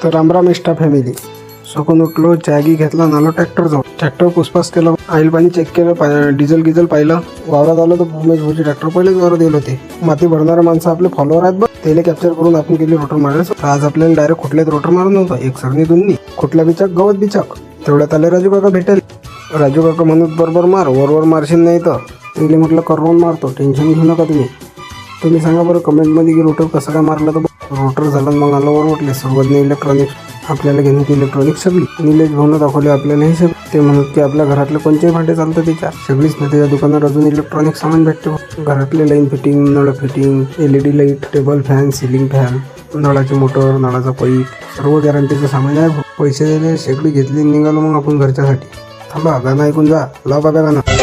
तर रामराम इष्टा फॅमिली. सकाळून उठलो, चॅगी घेतला, नालो ट्रॅक्टर जाऊ. ट्रॅक्टर पुसपास केलं, ऑइल पाणी चेक केलं, डिझेल गिझेल पाहिलं. वावरात आलो तर उमेश भाऊचे ट्रॅक्टर पहिलेच वावरात दिले होते. माती भरणारे माणसं आपले फॉलोअर आहेत बघ, त्याला कॅप्चर करून आपण गेली रोटर मारायचं. तर आज आपल्याला डायरेक्ट कुठल्याच रोटर मारून नव्हतं, एक सरणी दोन्ही कुठला बिचाक गवत बिचाक. तेवढ्यात आले राजू काका भेटेल. राजू काका म्हणत बरोबर मार, वरवर मारशील नाही तर. त्याला म्हटलं करून मारतो, टेन्शन घेऊ नका तुम्ही सांगा बरं कमेंटमध्ये की रोटर कसं काय मारलं. तर रोटर झालं मग आलं वर उठले सर्वज्ञ इलेक्ट्रॉनिक्स. आपल्याला घेण्यात इलेक्ट्रॉनिक्स सगळी निलेश भाऊनं दाखवले आपल्याला हे सगळं. ते म्हणत की आपल्या घरातले कोणतेही भांडे चालतं त्याच्या सगळीच ना. त्याच्या दुकानात अजून इलेक्ट्रॉनिक सामान भेटते. घरातले लाईन फिटिंग, नळ fitting, LED light, table fan, ceiling fan, नळाची मोटर, नळाचा पाईप, सर्व गॅरंटीचं सामान आहे. पैसे दिले, शेगडी घेतली, निघालो मग आपण घरच्यासाठी. थांबा, गाणं ऐकून जा. लाव बाबा गाणं.